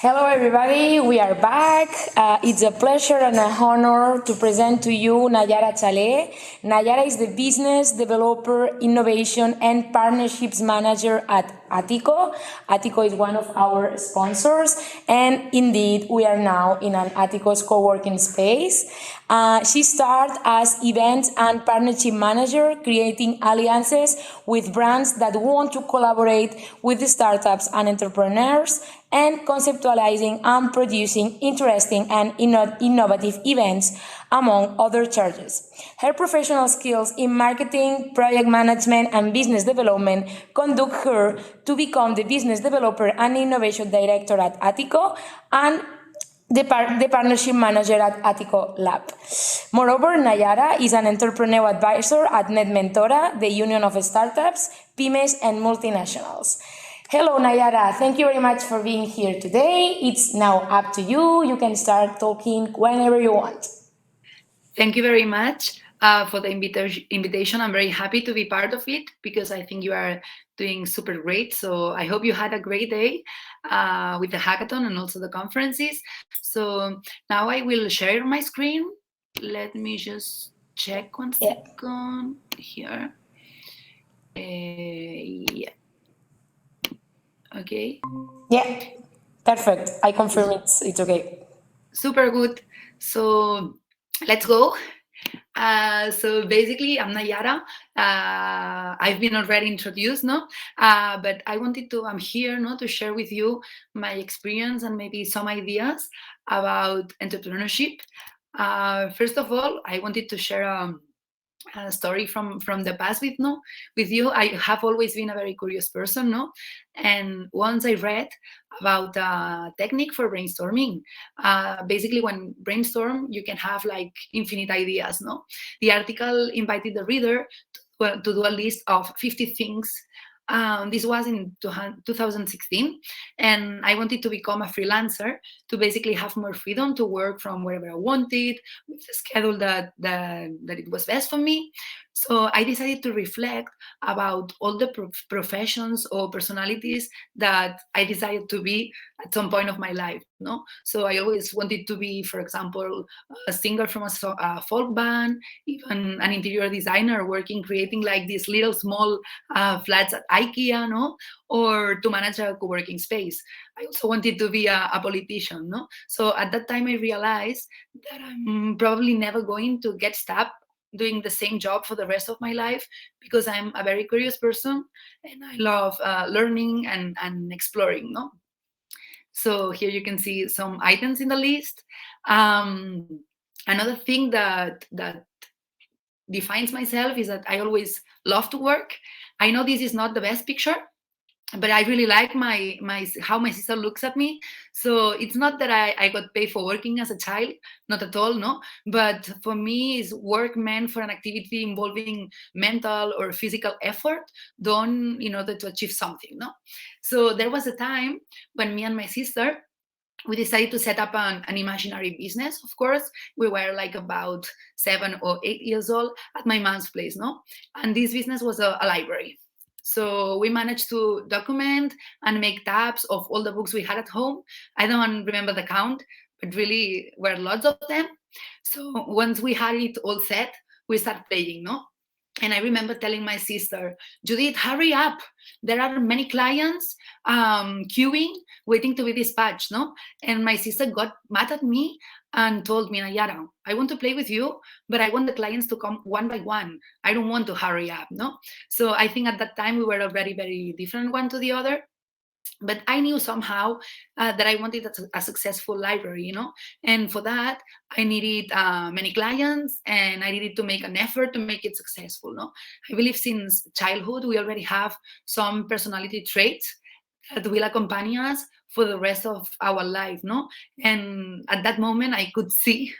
Hello, everybody. We are back. It's a pleasure and an honor to present to you Naiara Chaler. Naiara is the Business Developer, Innovation, and Partnerships Manager at Attico. Attico is one of our sponsors, and indeed, we are now in an Attico's co-working space. She started as Events and Partnership Manager, creating alliances with brands that want to collaborate with the startups and entrepreneurs, and conceptualizing and producing interesting and innovative events, among other charges. Her professional skills in marketing, project management, and business development conduct her to become the Business Developer and Innovation Director at Attico and the Partnership Manager at Attico Lab. Moreover, Naiara is an entrepreneurial advisor at NetMentora, the Union of Startups, Pymes, and Multinationals. Hello, Naiara. Thank you very much for being here today. It's now up to you. You can start talking whenever you want. Thank you very much for the invitation. I'm very happy to be part of it because I think you are doing super great. So I hope you had a great day with the hackathon and also the conferences. So now I will share my screen. Let me just check one second here. Yeah. Okay. Yeah, perfect. I confirm it's okay. Super good. So let's go. So basically, I'm Naiara. I've been already introduced, no? But I'm here, no, to share with you my experience and maybe some ideas about entrepreneurship. First of all, I wanted to share a story from the past with you. I have always been a very curious person, no? And once I read about a technique for brainstorming. Basically, when brainstorm, you can have like infinite ideas, no? The article invited the reader to do a list of 50 things. This was in 2016, and I wanted to become a freelancer to basically have more freedom to work from wherever I wanted, with the schedule that it was best for me. So I decided to reflect about all the professions or personalities that I decided to be at some point of my life. No, so I always wanted to be, for example, a singer from a folk band, even an interior designer working, creating like these little small flats at IKEA, no, or to manage a co-working space. I also wanted to be a politician, no. So at that time, I realized that I'm probably never going to get stuck doing the same job for the rest of my life because I'm a very curious person and I love learning and exploring, no? So here you can see some items in the list. Another thing that defines myself is that I always love to work. I know this is not the best picture, but I really like how my sister looks at me. So it's not that I got paid for working as a child, not at all, no. But for me, is work meant for an activity involving mental or physical effort done in order to achieve something, no. So there was a time when me and my sister, we decided to set up an imaginary business. Of course, we were like about 7 or 8 years old at my mom's place, no. And this business was a library. So we managed to document and make tabs of all the books we had at home. I don't remember the count, but really were lots of them. So once we had it all set, we started playing, no? And I remember telling my sister, Judith, hurry up. There are many clients queuing, waiting to be dispatched, no? And my sister got mad at me and told me, Naiara, I want to play with you, but I want the clients to come one by one. I don't want to hurry up, no? So I think at that time we were already very different one to the other. But I knew somehow that I wanted a successful library, and for that I needed many clients, and I needed to make an effort to make it successful. No, I believe since childhood we already have some personality traits that will accompany us for the rest of our life, no? And at that moment I could see,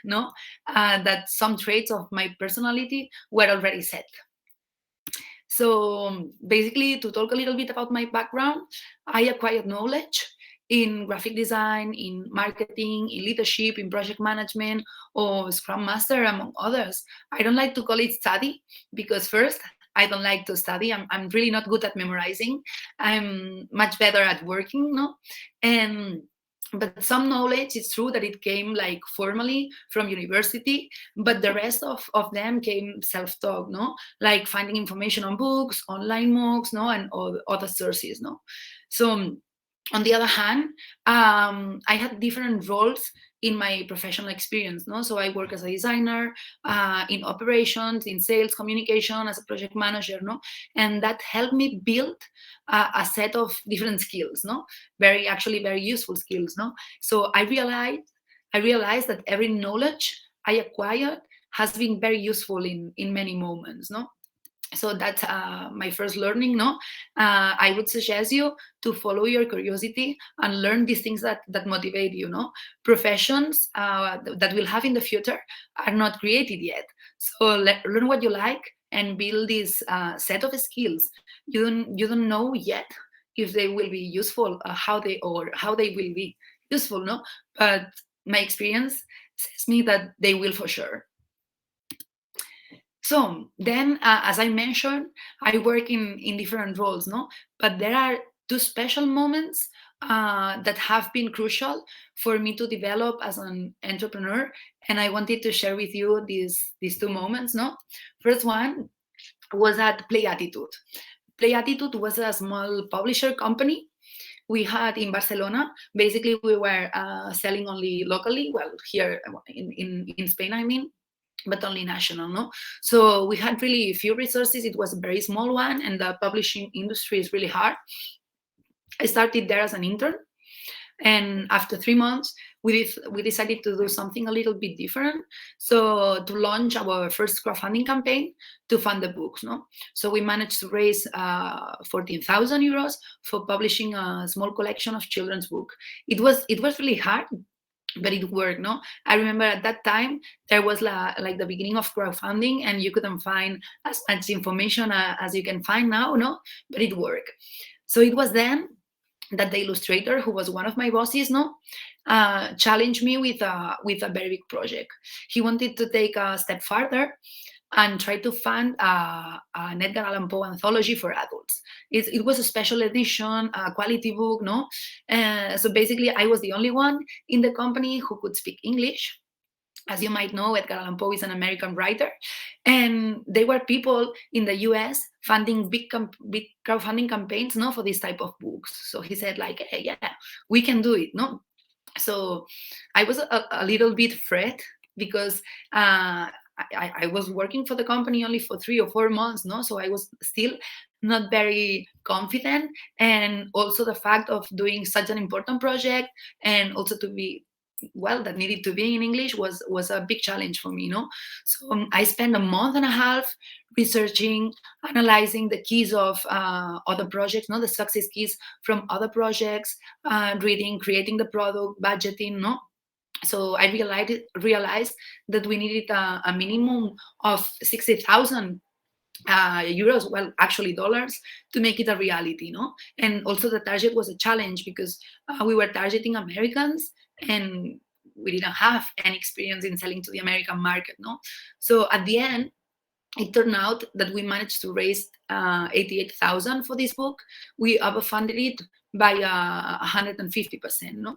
that some traits of my personality were already set. So basically, to talk a little bit about my background, I acquired knowledge in graphic design, in marketing, in leadership, in project management, or Scrum Master, among others. I don't like to call it study because first, I don't like to study. I'm really not good at memorizing. I'm much better at working, no? And But some knowledge, it's true that it came like formally from university, but the rest of them came self-taught, no, like finding information on books, online MOOCs, no, and other sources, no. So on the other hand, I had different roles in my professional experience, no. So I work as a designer, in operations, in sales, communication, as a project manager, no, and that helped me build a set of different skills, no, very useful skills, no. So I realized that every knowledge I acquired has been very useful in many moments, no. So that's my first learning, no. I would suggest you to follow your curiosity and learn these things that motivate you, no. Professions that we'll have in the future are not created yet, so learn what you like and build this set of skills. You don't know yet if they will be useful, how they will be useful, no. But my experience says me that they will for sure. So then, as I mentioned, I work in different roles, no? But there are two special moments that have been crucial for me to develop as an entrepreneur, and I wanted to share with you these two moments, no? First one was at Play Attitude. Play Attitude was a small publisher company we had in Barcelona. Basically, we were selling only locally, well, here in Spain, I mean, but only national, no. So we had really few resources. It was a very small one, and the publishing industry is really hard. I started there as an intern, and after 3 months we decided to do something a little bit different, so to launch our first crowdfunding campaign to fund the books, no. So we managed to raise 14,000 euros for publishing a small collection of children's book. It was really hard, but it worked, no. I remember at that time there was like the beginning of crowdfunding, and you couldn't find as much information as you can find now, no, but it worked. So it was then that the illustrator, who was one of my bosses, no, challenged me with a very big project. He wanted to take a step further and try to fund an Edgar Allan Poe anthology for adults. It was a special edition, a quality book, no? So basically, I was the only one in the company who could speak English. As you might know, Edgar Allan Poe is an American writer, and there were people in the US funding big crowdfunding campaigns, no, for this type of books. So he said, like, hey, yeah, we can do it, no. So I was a little bit afraid because I was working for the company only for 3 or 4 months, no, so I was still not very confident, and also the fact of doing such an important project, and also to be, well, that needed to be in English was a big challenge for me, no. So I spent a month and a half researching, analyzing the keys of other projects, no, the success keys from other projects, reading, creating the product, budgeting, no. So I realized that we needed a minimum of 60,000 euros, well, actually dollars, to make it a reality, no. And also the target was a challenge because we were targeting Americans, and we didn't have any experience in selling to the American market, no. So at the end, it turned out that we managed to raise 88,000 for this book. We overfunded it by 150%, no.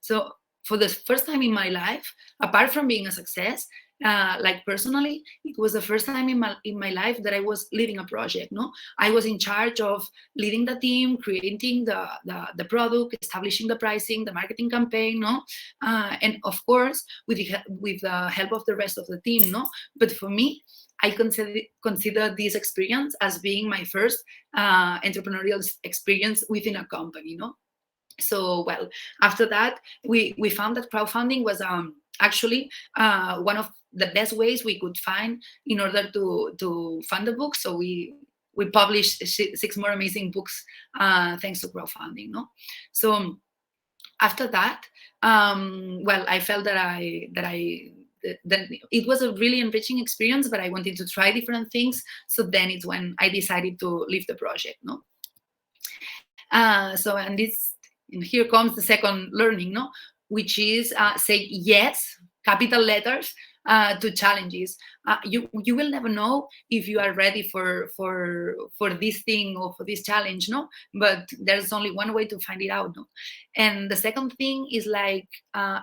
So for the first time in my life, apart from being a success, like personally, it was the first time in my life that I was leading a project, no. I was in charge of leading the team, creating the product, establishing the pricing, the marketing campaign, no, and of course with the help of the rest of the team, no. But for me, I consider this experience as being my first entrepreneurial experience within a company, no. So, well, after that, we found that crowdfunding was actually one of the best ways we could find in order to fund the book. So we published six more amazing books thanks to crowdfunding, no. So after that, well, I felt that it was a really enriching experience, but I wanted to try different things. So then it's when I decided to leave the project, no. And here comes the second learning, no, which is say yes, capital letters, to challenges. You will never know if you are ready for this thing or for this challenge, no. But there's only one way to find it out, no. And the second thing is like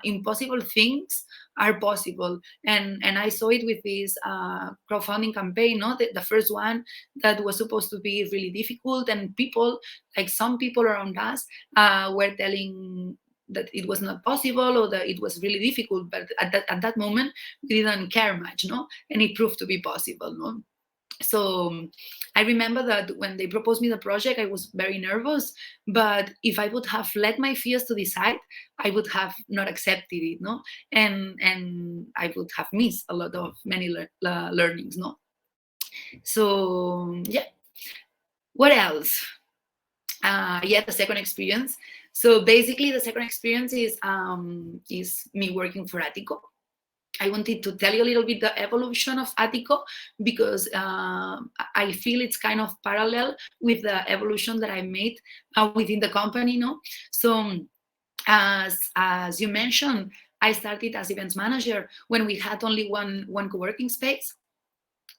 impossible things are possible, and I saw it with this crowdfunding campaign, no, the first one that was supposed to be really difficult, and people, like some people around us, were telling that it was not possible or that it was really difficult, but at that moment we didn't care much, no, and it proved to be possible, no. So I remember that when they proposed me the project, I was very nervous, but if I would have let my fears to decide, I would have not accepted it, no, and I would have missed a lot of many learnings, no. So yeah, what else? Yeah, the second experience. So basically, the second experience is me working for Attico. I wanted to tell you a little bit the evolution of Attico, because I feel it's kind of parallel with the evolution that I made within the company. No, so as you mentioned, I started as events manager when we had only one co-working space,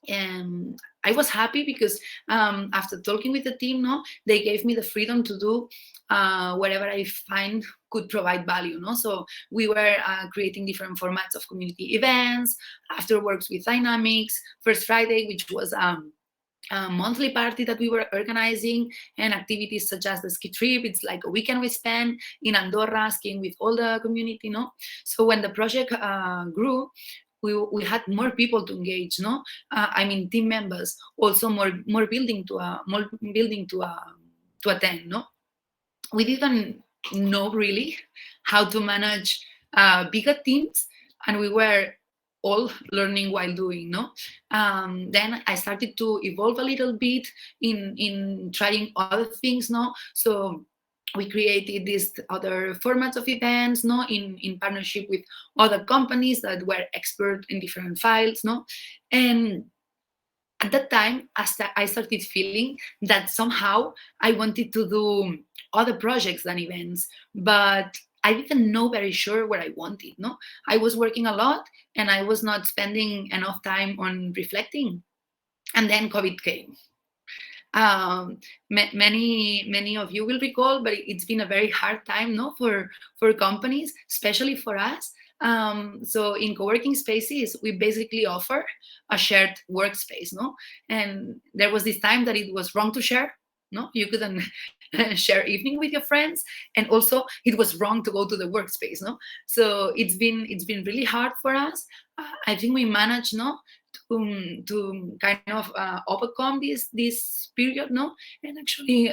and I was happy because after talking with the team, no, they gave me the freedom to do whatever I find could provide value, no. So we were creating different formats of community events, after works with dynamics, First Friday, which was a monthly party that we were organizing, and activities such as the ski trip. It's like a weekend we spend in Andorra skiing with all the community, no. So when the project grew, we had more people to engage, no. I mean, team members, also more building to attend, no. We didn't know really how to manage bigger teams, and we were all learning while doing, no. Then I started to evolve a little bit in trying other things, no. So we created these other formats of events, no, in partnership with other companies that were expert in different files, no. And at that time, I started feeling that somehow I wanted to do other projects than events, but I didn't know very sure what I wanted, no. I was working a lot and I was not spending enough time on reflecting. And then COVID came. Many of you will recall, but it's been a very hard time, no, for companies, especially for us. So in co-working spaces, we basically offer a shared workspace, no. And there was this time that it was wrong to share, no. You couldn't share evening with your friends, and also it was wrong to go to the workspace, no. So it's been really hard for us. I think we managed, no, to kind of overcome this period, no, and actually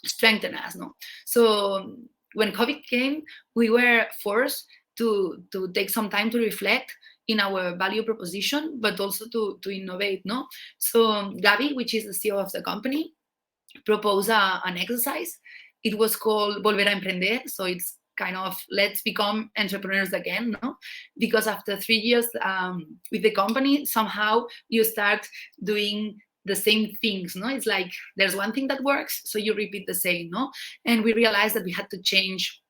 strengthen us, no. So when COVID came, we were forced to take some time to reflect in our value proposition, but also to innovate, no. So Gabi, which is the CEO of the company, proposed an exercise. It was called Volver a Emprender. So it's kind of let's become entrepreneurs again, no? Because after 3 years with the company, somehow you start doing the same things, no? It's like there's one thing that works, so you repeat the same, no? And we realized that we had to change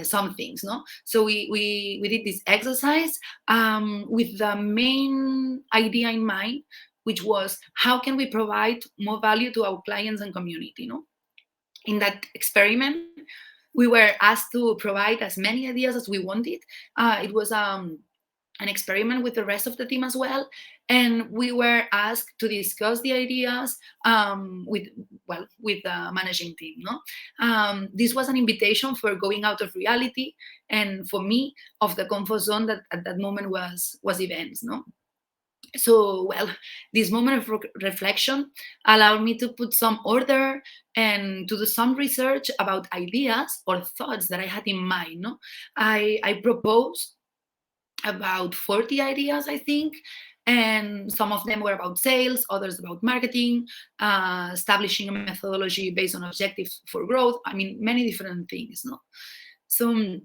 some things, no. So we did this exercise with the main idea in mind, which was how can we provide more value to our clients and community, no. In that experiment, we were asked to provide as many ideas as we wanted. It was an experiment with the rest of the team as well, and we were asked to discuss the ideas with the managing team, no. This was an invitation for going out of reality, and for me, of the comfort zone that at that moment was events, no. So well, this moment of reflection allowed me to put some order and to do some research about ideas or thoughts that I had in mind, no. I proposed about 40 ideas, I think, and some of them were about sales, others about marketing, establishing a methodology based on objectives for growth. I mean, many different things, no. So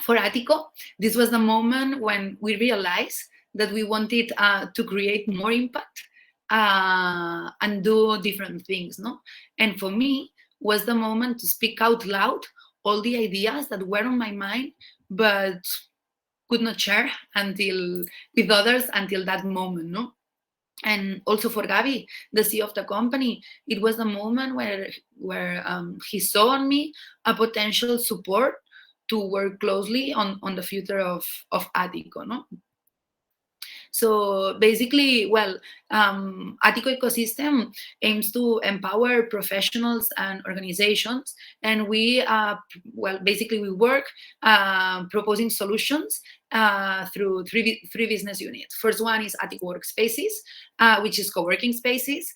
for Attico, this was the moment when we realized that we wanted to create more impact and do different things, no. And for me, was the moment to speak out loud all the ideas that were on my mind, but could not share until with others until that moment, no? And also for Gabi, the CEO of the company, it was the moment where he saw on me a potential support to work closely on the future of Attico, no? So basically, well, Attico ecosystem aims to empower professionals and organizations, and basically we work proposing solutions through three business units. First one is Attico Workspaces, which is co-working spaces.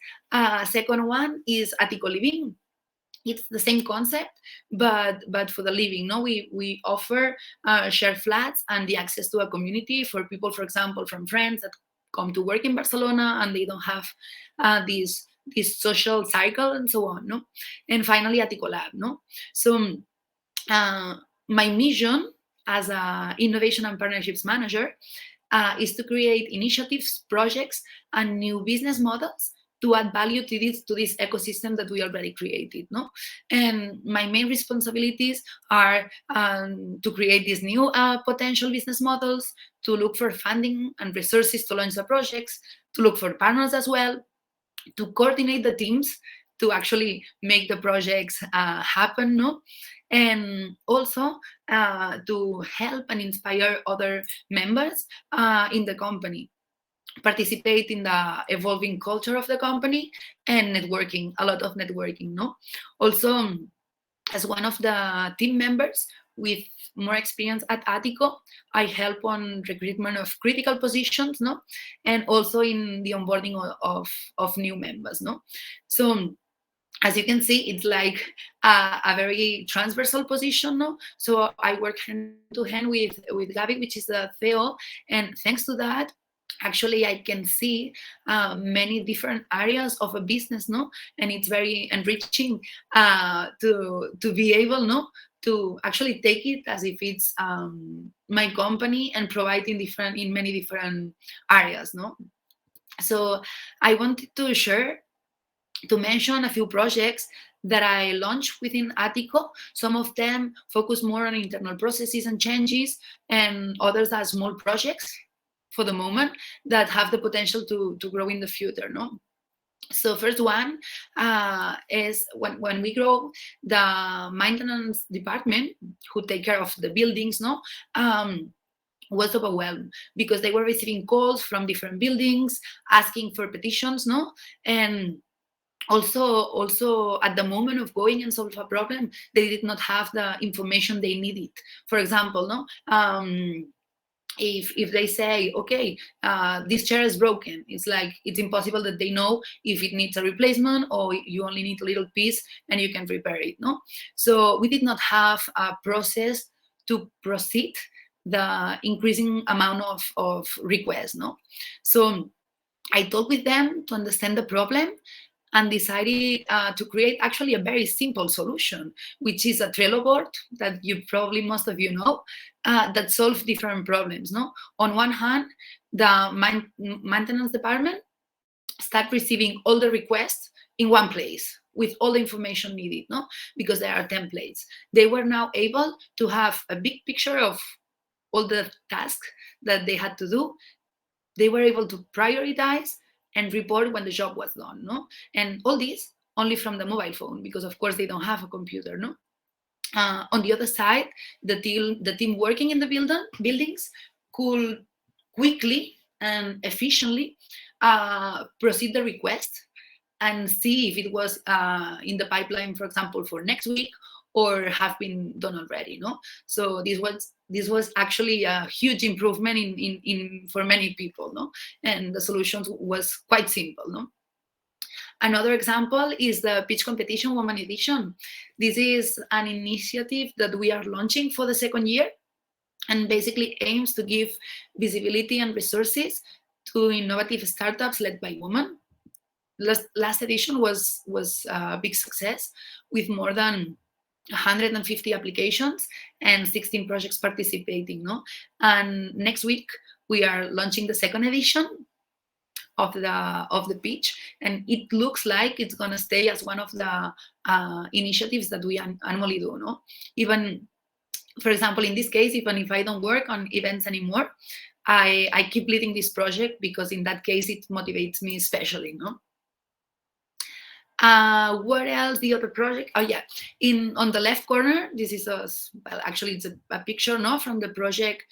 Second one is Attico Living. It's the same concept, but for the living. No, we offer shared flats and the access to a community for people, for example, from friends that come to work in Barcelona and they don't have this social cycle and so on. No, and finally, Attico Lab. No, so my mission as a innovation and partnerships manager is to create initiatives, projects, and new business models to add value to this ecosystem that we already created, no? And my main responsibilities are to create these new potential business models, to look for funding and resources to launch the projects, to look for partners as well, to coordinate the teams to actually make the projects happen, no? And also to help and inspire other members in the company, participate in the evolving culture of the company, and networking, a lot of networking, no? Also, as one of the team members with more experience at Attico, I help on recruitment of critical positions, no? And also in the onboarding of new members, no? So as you can see, it's like a very transversal position, no? So I work hand to hand with Gabi, which is the CEO, and thanks to that, actually I can see many different areas of a business, no? And it's very enriching to be able, no, to actually take it as if it's my company and provide in many different areas, no? So I wanted to mention a few projects that I launched within Attico. Some of them focus more on internal processes and changes, and others are small projects for the moment that have the potential to grow in the future, no? So first one is when we grow the maintenance department, who take care of the buildings, no? Was overwhelmed because they were receiving calls from different buildings asking for petitions, no? And also at the moment of going and solve a problem, they did not have the information they needed. For example, no, if they say, okay, this chair is broken, it's like it's impossible that they know if it needs a replacement or you only need a little piece and you can repair it, no? So we did not have a process to proceed the increasing amount of requests, no? So I talked with them to understand the problem and decided to create actually a very simple solution, which is a Trello board that you probably most of you know, that solves different problems. No, on one hand, the maintenance department start receiving all the requests in one place with all the information needed, no, because there are templates. They were now able to have a big picture of all the tasks that they had to do. They were able to prioritize and report when the job was done, no? And all this only from the mobile phone, because of course they don't have a computer, no? On the other side, the team working in the buildings could quickly and efficiently proceed the request and see if it was in the pipeline, for example, for next week or have been done already, no? So this was actually a huge improvement in for many people, no? And the solution was quite simple, no? Another example is the pitch competition woman edition. This is an initiative that we are launching for the second year and basically aims to give visibility and resources to innovative startups led by women. Last edition was a big success with more than 150 applications and 16 projects participating, no? And next week we are launching the second edition of the pitch, and it looks like it's gonna stay as one of the initiatives that we annually do, no? Even for example, in this case, even if I don't work on events anymore, I keep leading this project because in that case it motivates me especially, no? What else? The other project? Oh yeah, on the left corner, this is well, actually it's a picture, no, from the project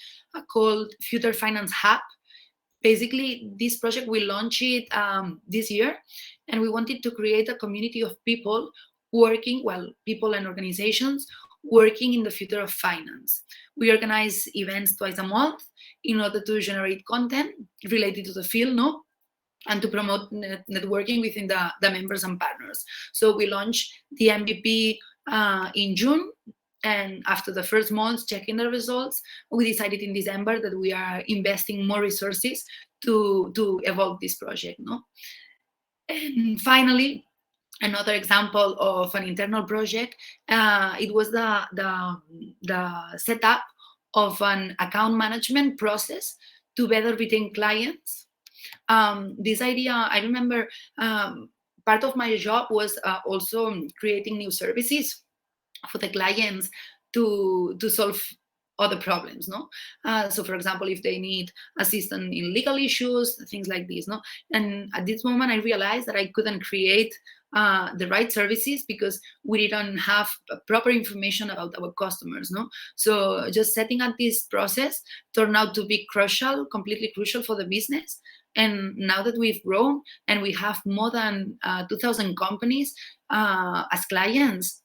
called Future Finance Hub. Basically, this project we launched it this year, and we wanted to create a community of people working, well, people and organizations working in the future of finance. We organize events twice a month in order to generate content related to the field, no, and to promote networking within the members and partners. So we launched the MVP in June, and after the first month checking the results, we decided in December that we are investing more resources to evolve this project, no? And finally, another example of an internal project, it was the setup of an account management process to better retain clients. This idea, I remember, part of my job was also creating new services for the clients to solve other problems, no? So for example, if they need assistance in legal issues, things like this, no? And at this moment I realized that I couldn't create the right services because we didn't have proper information about our customers, no? So just setting up this process turned out to be crucial, completely crucial for the business. And now that we've grown and we have more than 2,000 companies as clients,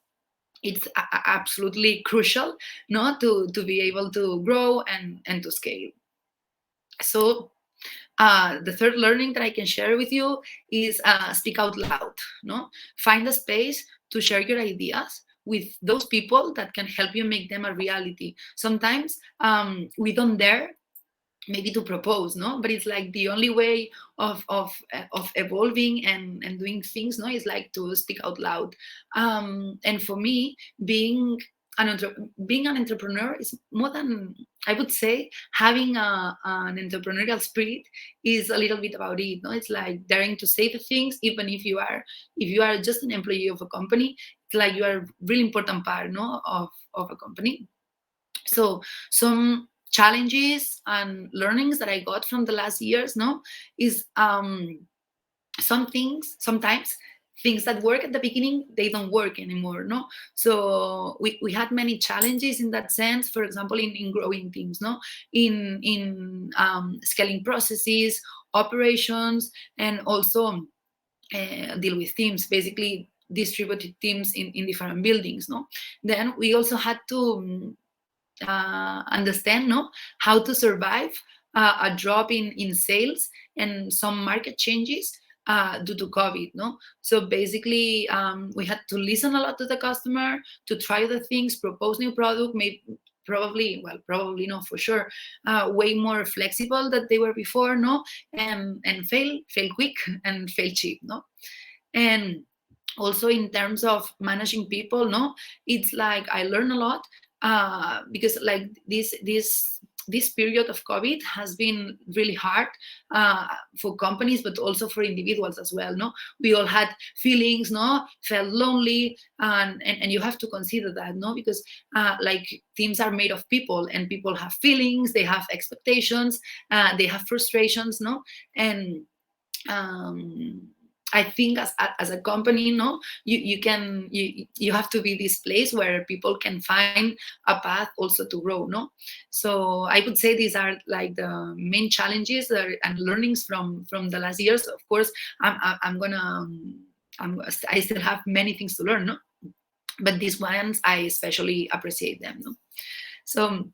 it's absolutely crucial, no, to be able to grow and to scale. So the third learning that I can share with you is speak out loud, no? Find a space to share your ideas with those people that can help you make them a reality. Sometimes we don't dare maybe to propose, no, but it's like the only way of evolving and doing things, no, is like to speak out loud. And for me, being an entrepreneur is more than, I would say, having an entrepreneurial spirit is a little bit about it, no? It's like daring to say the things, even if you are just an employee of a company. It's like you are a really important part, no, of a company. So some challenges and learnings that I got from the last years, no, is sometimes things that work at the beginning, they don't work anymore, no? So we had many challenges in that sense. For example, in growing teams, no, in scaling processes, operations, and also deal with teams, basically distributed teams in different buildings, no? Then we also had to understand, no, how to survive a drop in sales and some market changes due to COVID, no? So basically, we had to listen a lot to the customer, to try other things, propose new product, probably not for sure, way more flexible than they were before, no? And fail quick and fail cheap, no? And also in terms of managing people, no, it's like I learned a lot because like this period of COVID has been really hard for companies, but also for individuals as well, no? We all had feelings, no? Felt lonely, and you have to consider that, no? Because like teams are made of people, and people have feelings, they have expectations, they have frustrations, no? And I think as a company, no, you have to be this place where people can find a path also to grow, no. So I would say these are like the main challenges and learnings from the last years. Of course, I still have many things to learn, no, but these ones I especially appreciate them, no. So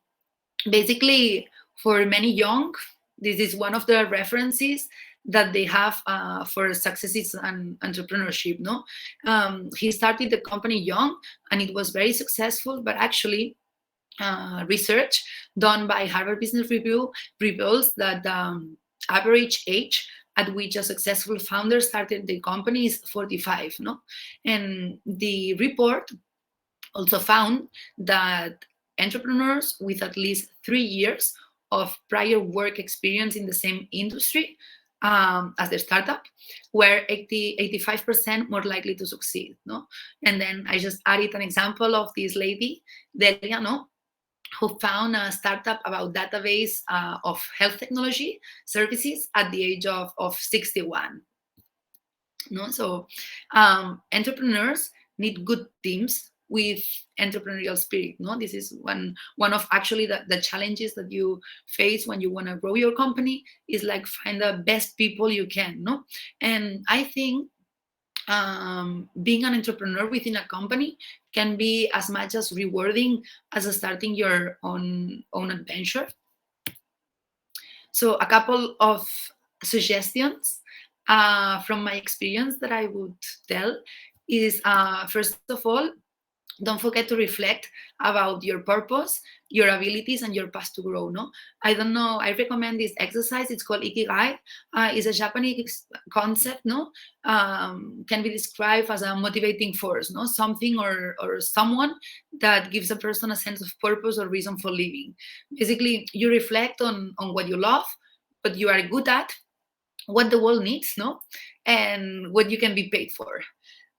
basically, for many young, this is one of the references that they have for successes and entrepreneurship, no? He started the company young, and it was very successful, but actually research done by Harvard Business Review reveals that average age at which a successful founder started the company is 45, no? And the report also found that entrepreneurs with at least 3 years of prior work experience in the same industry as their startup were 85% more likely to succeed, no? And then I just added an example of this lady, Delia, no? who found a startup about database of health technology services at the age of 61. No, so entrepreneurs need good teams with entrepreneurial spirit. No, this is one of actually the challenges that you face when you want to grow your company, is like find the best people you can. No, and I think being an entrepreneur within a company can be as much as rewarding as starting your own adventure. So a couple of suggestions from my experience that I would tell is, first of all, don't forget to reflect about your purpose, your abilities, and your path to grow. No, I don't know, I recommend this exercise. It's called ikigai. It's a Japanese concept. No, can be described as a motivating force. No, something or someone that gives a person a sense of purpose or reason for living. Basically, you reflect on what you love, what you are good at, what the world needs, no, and what you can be paid for.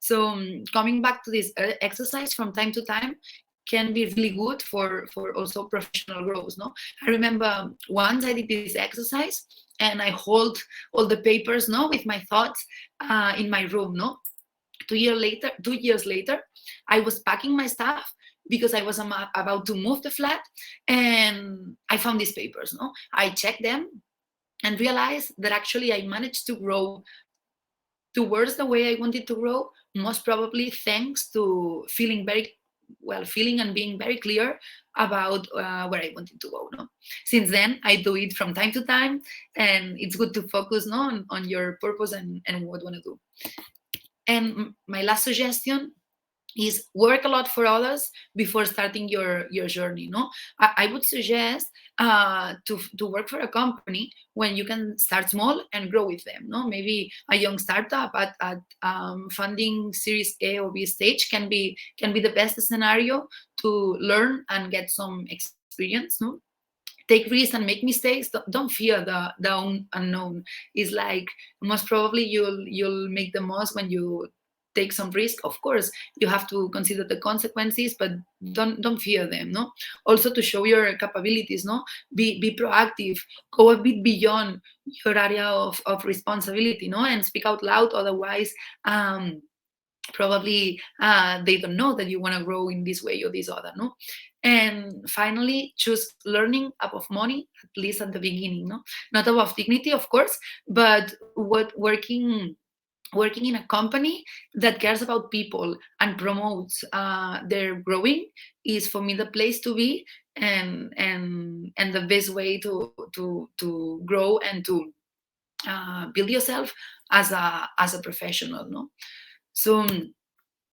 So coming back to this exercise from time to time can be really good for also professional growth. No, I remember once I did this exercise and I hold all the papers, no, with my thoughts in my room. No, 2 years later, I was packing my stuff because I was about to move the flat, and I found these papers. No, I checked them and realized that actually I managed to grow towards the way I wanted to grow, most probably thanks to feeling and being very clear about where I wanted to go. No, since then I do it from time to time, and it's good to focus, no, on your purpose and what you want to do. And my last suggestion is work a lot for others before starting your journey. No, I would suggest to work for a company when you can start small and grow with them. No, maybe a young startup at funding series A or B stage can be the best scenario to learn and get some experience. No, take risks and make mistakes. Don't fear the unknown. It's like most probably you'll make the most when you take some risk. Of course, you have to consider the consequences, but don't fear them. No, also to show your capabilities. No, be proactive. Go a bit beyond your area of responsibility. No, and speak out loud. Otherwise, probably they don't know that you want to grow in this way or this other. No, and finally, choose learning above money, at least at the beginning. No, not above dignity, of course, but working in a company that cares about people and promotes their growing is, for me, the place to be, and the best way to grow and to build yourself as a professional. No, so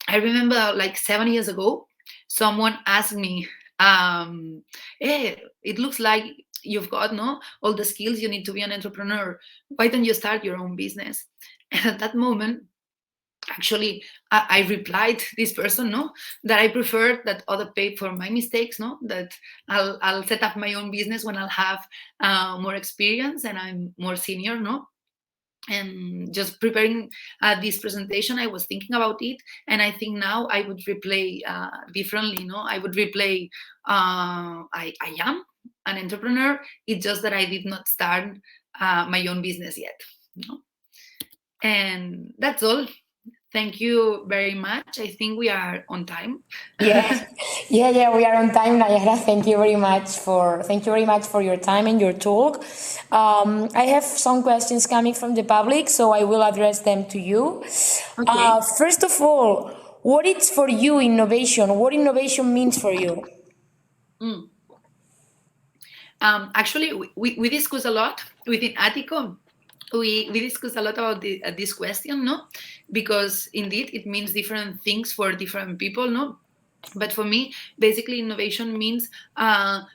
I remember like 7 years ago, someone asked me, "Hey, it looks like you've got, no, all the skills you need to be an entrepreneur. Why don't you start your own business?" And at that moment, actually, I replied this person, no, that I prefer that other pay for my mistakes. No, that I'll set up my own business when I'll have more experience and I'm more senior. No, and just preparing this presentation, I was thinking about it, and I think now I would replay differently. No, I would replay. I am an entrepreneur. It's just that I did not start my own business yet. No? And that's all. Thank you very much. I think we are on time. Yeah, yeah, we are on time, Naiara. Thank you very much for your time and your talk. I have some questions coming from the public, so I will address them to you. Okay. First of all, what is for you innovation? What innovation means for you? Actually, we discuss a lot within Attico. We discuss a lot about this question, no, because indeed it means different things for different people, no. But for me, basically, innovation means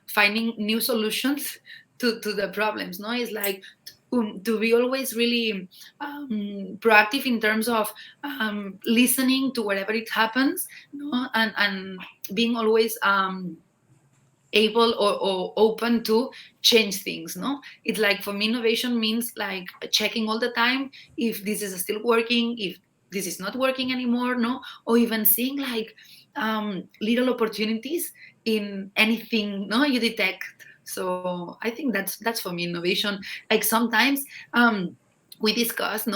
finding new solutions to the problems. No, it's like to be always really proactive in terms of listening to whatever it happens, no, and being always able or open to change things. No, it's like, for me, innovation means like checking all the time if this is still working, if this is not working anymore. No, or even seeing like little opportunities in anything you detect. So I think that's for me innovation. Like sometimes we discuss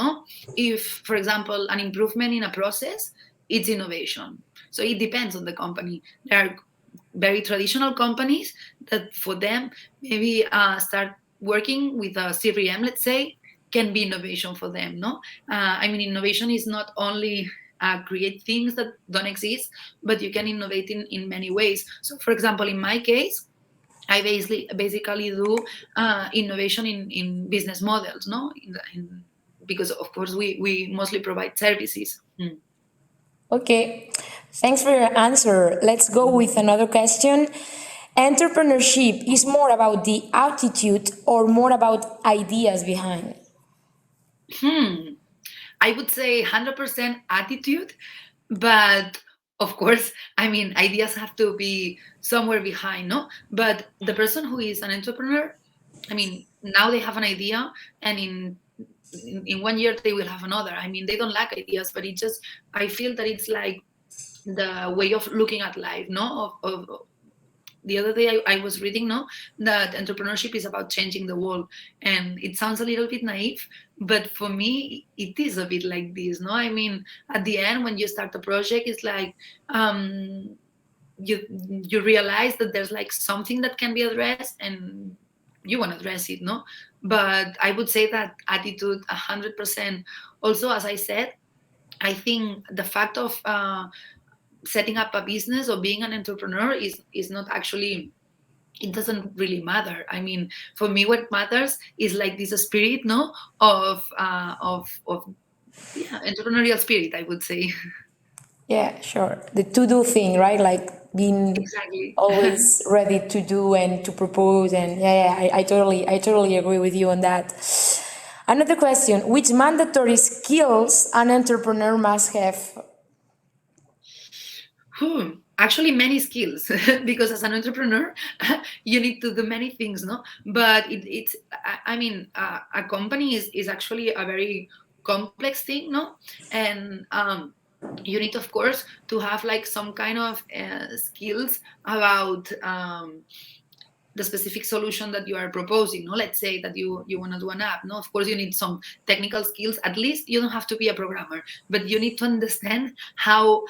if, for example, an improvement in a process, it's innovation. So it depends on the company. There are very traditional companies that for them maybe start working with a CRM, let's say, can be innovation for them. I mean, innovation is not only create things that don't exist, but you can innovate in many ways. So for example, in my case, I basically do innovation in business models, because of course we mostly provide services. Okay, thanks for your answer. Let's go with another question. Entrepreneurship is more about the attitude or more about ideas behind? I would say 100% attitude, but of course, I mean, ideas have to be somewhere behind, no? But the person who is an entrepreneur, I mean, now they have an idea, and in 1 year they will have another. I mean, they don't lack ideas, but it just, I feel that it's like the way of looking at life, no? Of the other day I was reading that entrepreneurship is about changing the world, and it sounds a little bit naive, but for me it is a bit like this. I mean, at the end when you start a project, it's like you realize that there's like something that can be addressed and you want to address it. But I would say that attitude 100%. Also, as I said, I think the fact of setting up a business or being an entrepreneur is not actually, it doesn't really matter. I mean, for me what matters is like this spirit of entrepreneurial spirit, I would say. Yeah, sure. The to-do thing, right? Like being Exactly. always ready to do and to propose, and I totally agree with you on that. Another question: which mandatory skills an entrepreneur must have? Actually many skills, because as an entrepreneur you need to do many things, but it's I mean, a company is actually a very complex thing, and you need, of course, to have like some kind of skills about the specific solution that you are proposing. Let's say that you want to do an app. Of course you need some technical skills. At least you don't have to be a programmer, but you need to understand how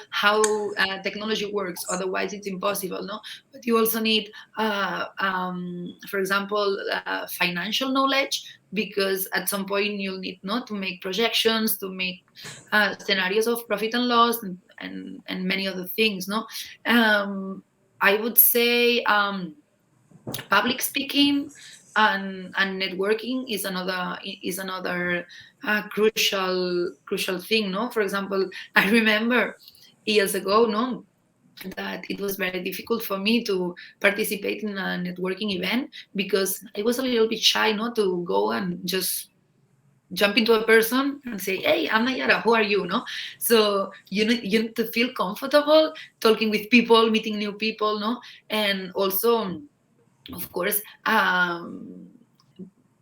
technology works, otherwise it's impossible. But you also need for example, financial knowledge, because at some point you'll need not to make projections, to make scenarios of profit and loss, and many other things. I would say public speaking and networking is another crucial thing. For example, I remember years ago that it was very difficult for me to participate in a networking event, because I was a little bit shy to go and just jump into a person and say, hey, I'm Naiara, who are you? So you need to feel comfortable talking with people, meeting new people, and also, of course,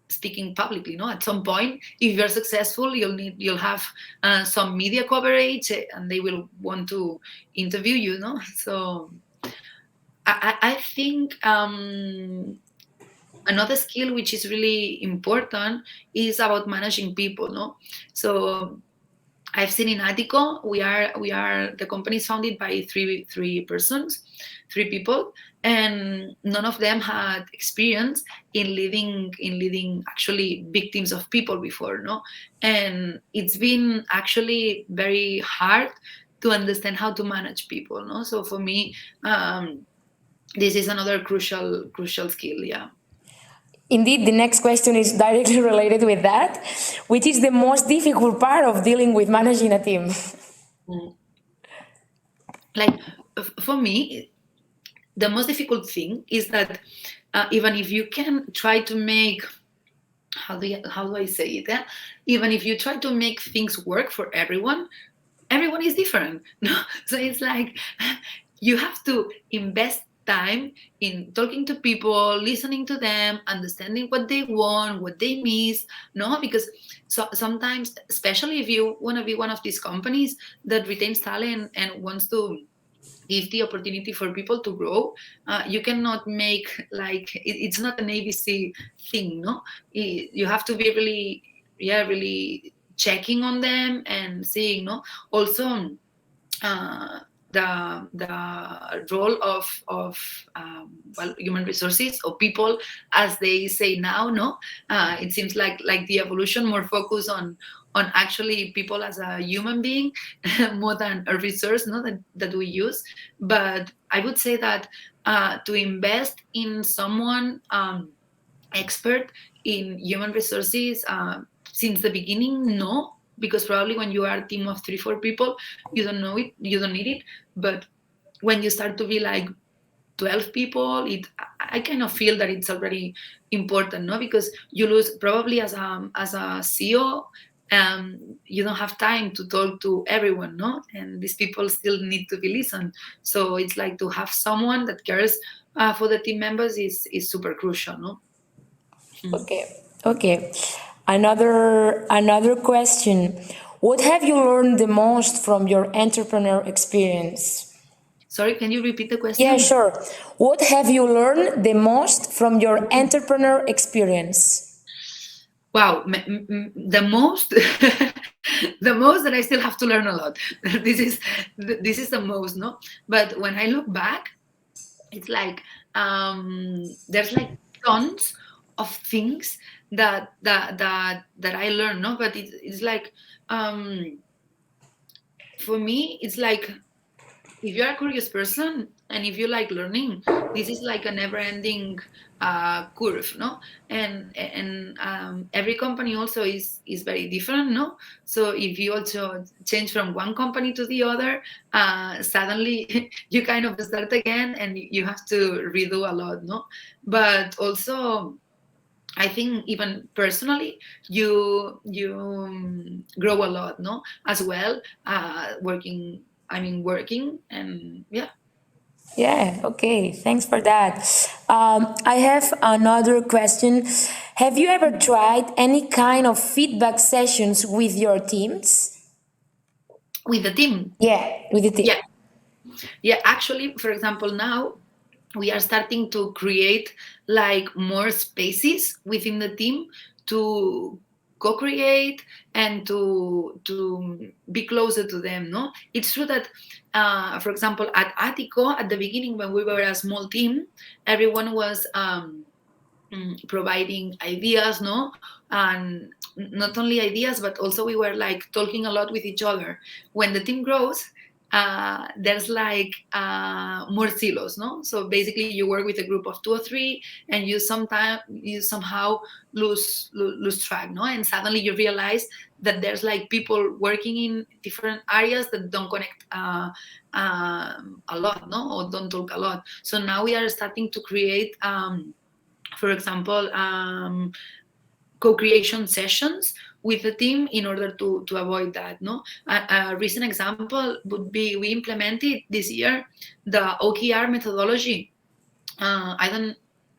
speaking publicly. At some point, if you're successful, you'll have some media coverage, and they will want to interview you. So I think another skill which is really important is about managing people. So I've seen in Attico, we are the company is founded by three people, and none of them had experience in leading actually big teams of people before. And it's been actually very hard to understand how to manage people. So for me, this is another crucial skill. Yeah. Indeed, the next question is directly related with that. Which is the most difficult part of dealing with managing a team? Like for me, the most difficult thing is that even if you can try to make, how do I say it? Even if you try to make things work for everyone is different. So it's like you have to invest time in talking to people, listening to them, understanding what they want, what they miss. Because sometimes, especially if you want to be one of these companies that retains talent and wants to give the opportunity for people to grow. You cannot make like it's not an ABC thing, no. You have to be really, really checking on them and seeing, no. Also, uh, the role of well, human resources or people, as they say now, no. It seems like the evolution more focus on actually people as a human being more than a resource, no, that we use. But I would say that to invest in someone expert in human resources since the beginning, no, because probably when you are a team of 3-4 people, you don't know it, you don't need it. But when you start to be like 12 people, I kind of feel that it's already important, no, because you lose probably as a CEO. You don't have time to talk to everyone, no, and these people still need to be listened. So it's like to have someone that cares for the team members is super crucial, no. Okay. Okay. Another question. What have you learned the most from your entrepreneur experience? Sorry, can you repeat the question? Yeah, sure. What have you learned the most from your entrepreneur experience? Wow, the most, the most that I still have to learn a lot. This is the most, no. But when I look back, it's like there's like tons of things that I learned, no. But it's like for me, it's like if you're a curious person and if you like learning, this is like a never-ending curve, no. And every company also is very different, no. So if you also change from one company to the other, suddenly you kind of start again and you have to redo a lot, no. But also I think even personally, you grow a lot, no, as well. Working, and yeah. Yeah, okay. Thanks for that. I have another question. Have you ever tried any kind of feedback sessions with your teams? With the team, Yeah, with the team. yeah, yeah. Actually, for example, now we are starting to create like more spaces within the team to co-create and to be closer to them, no. It's true that for example at Attico, at the beginning when we were a small team, everyone was providing ideas, no. And not only ideas, but also we were like talking a lot with each other. When the team grows, there's like more silos, no. So basically you work with a group of 2 or 3 and you somehow lose track, no. And suddenly you realize that there's like people working in different areas that don't connect a lot, no, or don't talk a lot. So now we are starting to create for example, co-creation sessions with the team in order to avoid that, no. A recent example would be we implemented this year the OKR methodology. I don't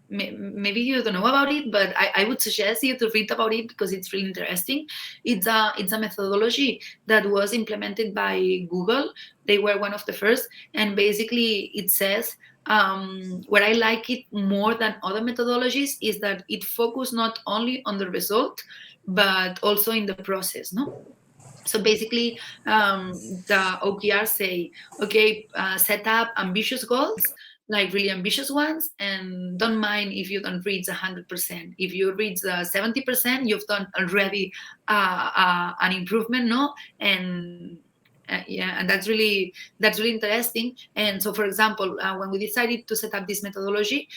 maybe you don't know about it, but I would suggest you to read about it because it's really interesting. It's a methodology that was implemented by Google. They were one of the first, and basically it says what I like it more than other methodologies is that it focused not only on the result but also in the process, no. So basically the OKRs say, okay, set up ambitious goals, like really ambitious ones, and don't mind if you don't reach 100%. If you reach 70%, you've done already an improvement, no. And yeah, and that's really interesting. And so for example when we decided to set up this methodology,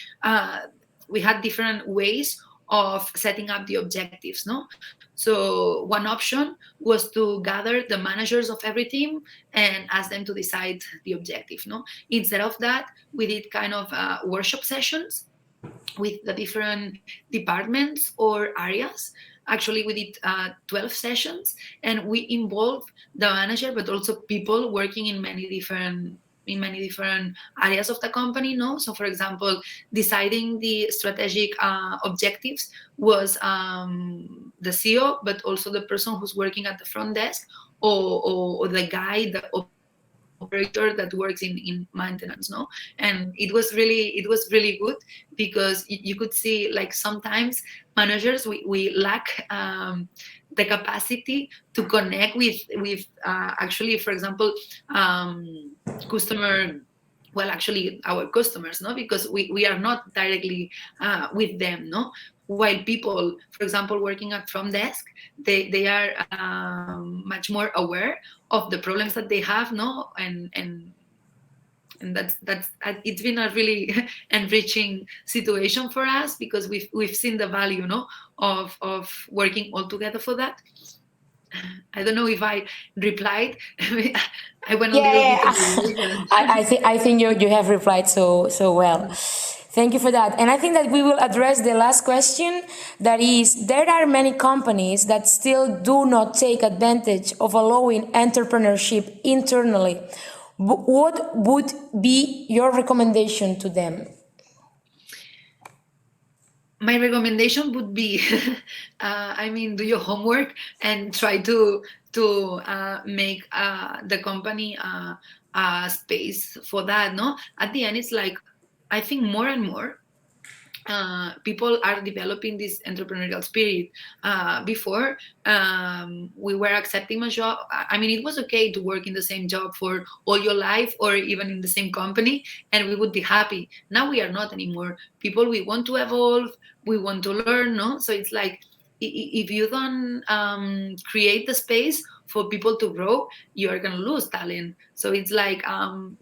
we had different ways of setting up the objectives, no. So one option was to gather the managers of every team and ask them to decide the objective, no. Instead of that, we did kind of workshop sessions with the different departments or areas. Actually, we did 12 sessions, and we involved the manager, but also people working in many different areas of the company, no. So for example, deciding the strategic objectives was the CEO, but also the person who's working at the front desk, or the guy, the operations guy, operator that works in maintenance, no? And it was really good, because you could see, like, sometimes managers, we lack the capacity to connect with actually, for example, customer, well, actually our customers, no, because we are not directly with them, no. While people, for example, working at front desk, they are much more aware of the problems that they have, no. And that's it's been a really enriching situation for us, because we've seen the value, no, of working all together for that. I don't know if I replied. I went a little bit Yeah. I think you have replied so well. Thank you for that. And I think that we will address the last question. That is, there are many companies that still do not take advantage of allowing entrepreneurship internally. What would be your recommendation to them? My recommendation would be, I mean, do your homework and try to make the company a space for that. No, at the end, it's like, I think more and more people are developing this entrepreneurial spirit. Before, we were accepting a job. I mean, it was okay to work in the same job for all your life, or even in the same company, and we would be happy. Now we are not anymore. People, we want to evolve, we want to learn, no? So it's like, if you don't create the space for people to grow, you are going to lose talent. So it's like,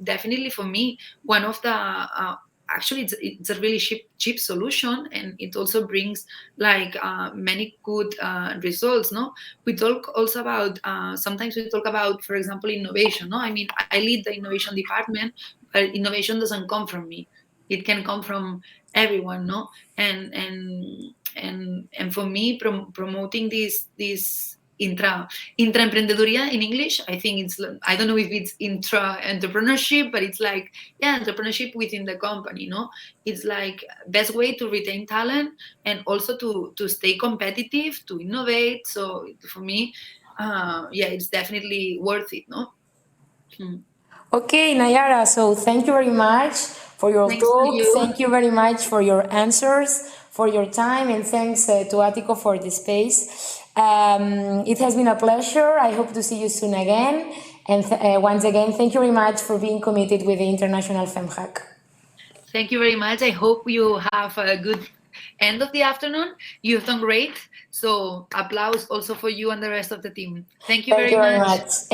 definitely for me, one of the actually, it's a really cheap solution, and it also brings, like, many good results, no. We talk also about, sometimes we talk about, for example, innovation, no. I mean, I lead the innovation department, but innovation doesn't come from me. It can come from everyone, no. And for me, promoting this intraemprendeduría in English, I think it's, I don't know if it's intra entrepreneurship, but it's like, yeah, entrepreneurship within the company, no. It's like best way to retain talent, and also to stay competitive, to innovate. So for me, yeah, it's definitely worth it, no. Okay, Naiara, so thank you very much for your Thanks to talk. you. Thank you very much for your answers, for your time, and thanks to Attico for the space. It has been a pleasure. I hope to see you soon again. And once again, thank you very much for being committed with the International FemHack. Thank you very much. I hope you have a good end of the afternoon. You've done great. So applause also for you and the rest of the team. Thank you very much. And